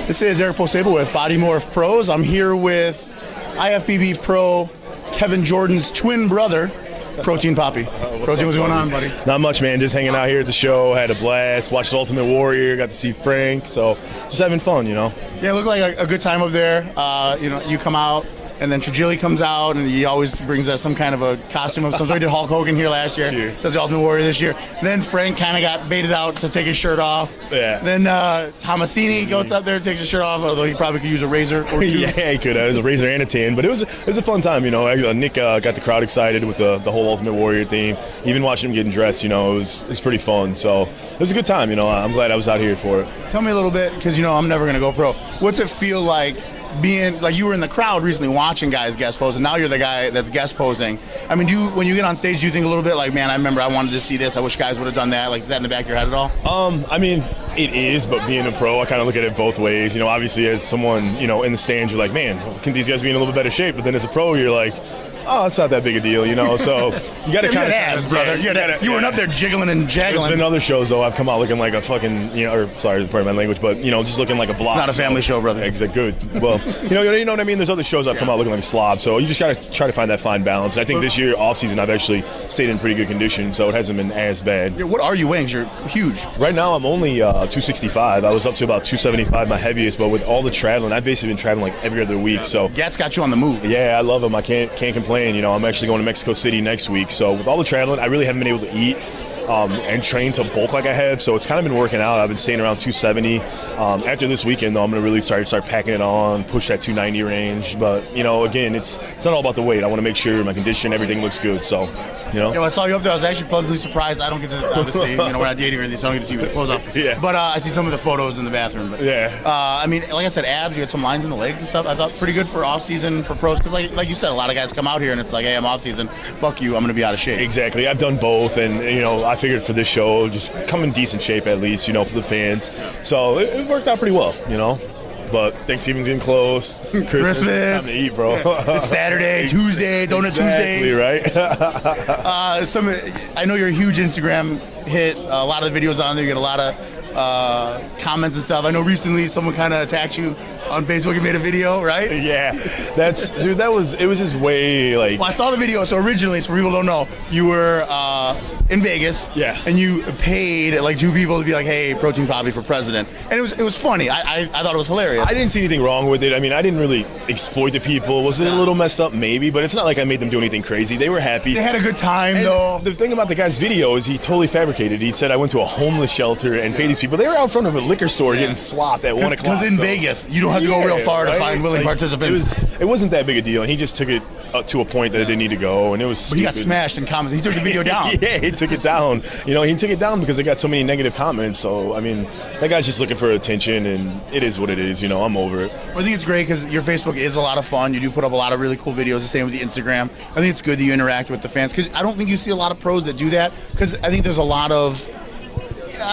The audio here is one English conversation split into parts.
This is Eric Posable with Body Morph Pros. I'm here with IFBB Pro Kevin Jordan's twin brother, Protein Poppy. Protein, what's going on, buddy? Not much, man. Just hanging out here at the show. Had a blast. Watched The Ultimate Warrior. Got to see Frank. So just having fun, you know. Yeah, it looked like a good time up there. You come out, and then Trigili comes out, and he always brings us some kind of a costume of some sort. He did Hulk Hogan here last year. Sure. Does the Ultimate Warrior this year. Then Frank kind of got baited out to take his shirt off. Yeah. Then Tomasini goes up there and takes his shirt off, although he probably could use a razor or two. Yeah, he could. It was a razor and a tan, but it was a fun time, you know. Nick got the crowd excited with the whole Ultimate Warrior theme. Even watching him getting dressed, you know, it was pretty fun. So it was a good time, you know. I'm glad I was out here for it. Tell me a little bit, because you know I'm never gonna go pro. What's it feel like being like you were in the crowd recently watching guys guest pose, and now you're the guy that's guest posing? I mean, when you get on stage, do you think a little bit like, man, I remember I wanted to see this. I wish guys would have done that. Like, is that in the back of your head at all? I mean, it is, but being a pro, I kind of look at it both ways. You know, obviously as someone, you know, in the stands, you're like, man, can these guys be in a little bit better shape? But then as a pro, you're like, oh, it's not that big a deal, you know. So you got to kind of abs, brother. You weren't up there jiggling and jaggling. There's been other shows though. I've come out looking like a fucking, you know, or sorry, pardon my language, but you know, just looking like a blob. It's not a family show, brother. Exactly. Good. Well, you know what I mean. There's other shows I've come out looking like a slob. So you just got to try to find that fine balance. I think this year off season I've actually stayed in pretty good condition, so it hasn't been as bad. Yeah, what are you weighing? You're huge. Right now I'm only 265. I was up to about 275, my heaviest, but with all the traveling, I've basically been traveling like every other week. So Gat's got you on the move. Yeah, I love him. I can't complain. You know, I'm actually going to Mexico City next week. So with all the traveling, I really haven't been able to eat and train to bulk like I have. So it's kind of been working out. I've been staying around 270. After this weekend, though, I'm going to really start packing it on, push that 290 range. But, you know, again, it's not all about the weight. I want to make sure my condition, everything looks good. So, you know. Yeah, I saw you up there. I was actually pleasantly surprised. I don't get to, obviously, you know, we're not dating or anything, so I don't get to see you with the clothes off. Yeah. But I see some of the photos in the bathroom. But, yeah. I mean, like I said, abs, you had some lines in the legs and stuff. I thought pretty good for off-season for pros. Because like you said, a lot of guys come out here and it's like, hey, I'm off-season. Fuck you. I'm going to be out of shape. Exactly. I've done both. And, you know, I figured for this show, just come in decent shape at least, you know, for the fans. So it worked out pretty well, you know. But Thanksgiving's getting close. Christmas. Time to eat, bro. It's Saturday, Tuesday, Donut exactly, Tuesdays. Right? I know you're a huge Instagram hit. A lot of the videos on there, you get a lot of comments and stuff. I know recently someone kind of attacked you on Facebook and made a video, right? Yeah, it was just way like. Well, I saw the video. So originally, so people don't know, you were in Vegas. Yeah. And you paid like two people to be like, hey, Protein Poppy for president, and it was funny. I thought it was hilarious. I didn't see anything wrong with it. I mean, I didn't really exploit the people. Was it a little messed up? Maybe, but it's not like I made them do anything crazy. They were happy. They had a good time, and though. The thing about the guy's video is he totally fabricated. He said I went to a homeless shelter and paid these people. They were out front of a liquor store getting slopped at 1 o'clock. Because in Vegas, you don't have to go real far to find willing participants. It wasn't that big a deal, and he just took it to a point that it didn't need to go, and it was. But he got smashed in comments. He took the video down. Yeah, he took it down. You know, he took it down because it got so many negative comments. So I mean, that guy's just looking for attention, and it is what it is. You know, I'm over it. Well, I think it's great because your Facebook is a lot of fun. You do put up a lot of really cool videos. The same with the Instagram. I think it's good that you interact with the fans because I don't think you see a lot of pros that do that. Because I think there's a lot of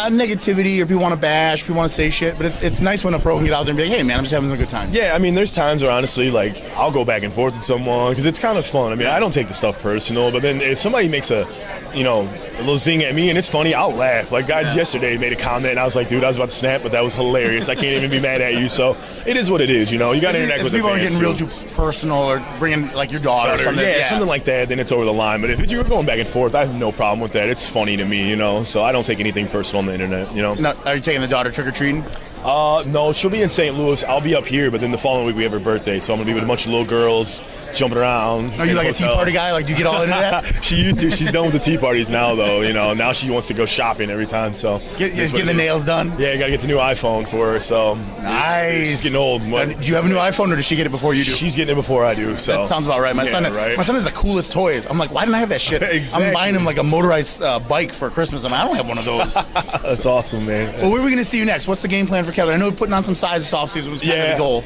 negativity, or people want to bash, people want to say shit, but it's nice when a pro can get out there and be like, hey man, I'm just having a good time. Yeah, I mean, there's times where honestly, like, I'll go back and forth with someone because it's kind of fun. I mean, I don't take the stuff personal, but then if somebody makes a little zing at me and it's funny, I'll laugh. Like, guy yesterday made a comment and I was like, dude, I was about to snap, but that was hilarious. I can't even be mad at you. So it is what it is, you know. You got to interact with the fans. People are getting real too personal or bringing like your daughter or something. Yeah, something like that, then it's over the line. But if you're going back and forth, I have no problem with that. It's funny to me, you know. So I don't take anything personal on the internet, you know. No, are you taking the daughter trick-or-treating? No, she'll be in St. Louis. I'll be up here, but then the following week we have her birthday, so I'm gonna be with a bunch of little girls jumping around. Are you like a tea party guy? Like, do you get all into that? She used to. She's done with the tea parties now, though. You know, now she wants to go shopping every time. So get the nails done. Yeah, I gotta get the new iPhone for her. So nice. She's getting old. Do you have a new iPhone, or does she get it before you do? She's getting it before I do. So that sounds about right. My son has the coolest toys. I'm like, why didn't I have that shit? Exactly. I'm buying him like a motorized bike for Christmas. I don't have one of those. That's awesome, man. Well, where are we gonna see you next? What's the game plan for Kevin? I know putting on some size this offseason was kind of the goal.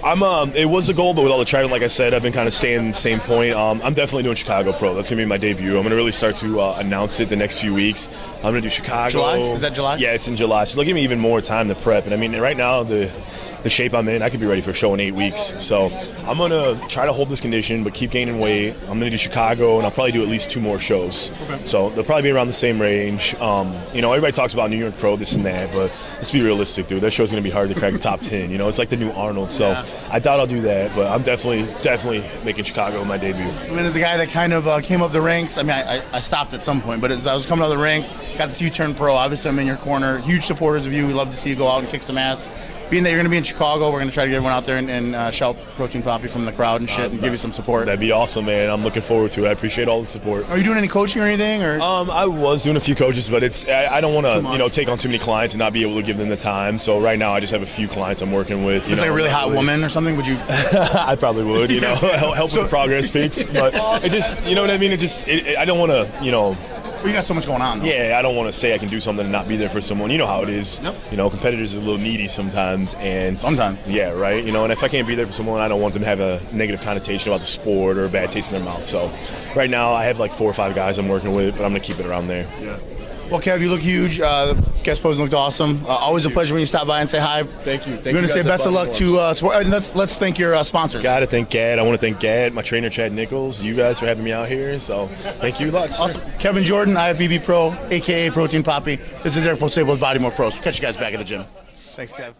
It was the goal, but with all the traveling, like I said, I've been kind of staying in the same point. I'm definitely doing Chicago Pro. That's gonna be my debut. I'm gonna really start to announce it the next few weeks. I'm gonna do Chicago. July? Is that July? Yeah, it's in July. So they'll give me even more time to prep. And I mean, right now the the shape I'm in, I could be ready for a show in 8 weeks. So I'm going to try to hold this condition, but keep gaining weight. I'm going to do Chicago, and I'll probably do at least 2 more shows. Okay. So they'll probably be around the same range. You know, everybody talks about New York Pro, this and that, but let's be realistic, dude. That show's going to be hard to crack the top 10. You know, it's like the new Arnold. So I doubt I'll do that, but I'm definitely making Chicago my debut. I mean, as a guy that kind of came up the ranks, I mean, I stopped at some point, but as I was coming up the ranks, got to see you turn pro. Obviously, I'm in your corner. Huge supporters of you. We love to see you go out and kick some ass. Being that you're going to be in Chicago, we're going to try to get everyone out there and shout Protein Poppy from the crowd and shit and give you some support. That'd be awesome, man. I'm looking forward to it. I appreciate all the support. Are you doing any coaching or anything? Or I was doing a few coaches, but I don't want to take on too many clients and not be able to give them the time. So right now I just have a few clients I'm working with. It's like a really hot woman or something. Would you? I probably would. You know, help with the progress peaks. But it just, you know what I mean. I don't want to, Well, you got so much going on, though. Yeah, I don't want to say I can do something and not be there for someone. You know how it is. Yep. You know, competitors are a little needy sometimes. Sometimes. Yeah, right. You know, and if I can't be there for someone, I don't want them to have a negative connotation about the sport or a bad taste in their mouth. So right now I have like 4 or 5 guys I'm working with, but I'm going to keep it around there. Yeah. Well, Kev, you look huge. Guest posing looked awesome. Always a pleasure when you stop by and say hi. Thank you. We're going to say best of luck to sport. Let's thank your sponsors. Got to thank Gad. I want to thank Gad, my trainer Chad Nichols, you guys for having me out here. So thank you lots. Awesome. Kevin Jordan, IFBB Pro, a.k.a. Protein Poppy. This is Eric Posable with Body More Pros. Catch you guys back at the gym. Thanks, Kev.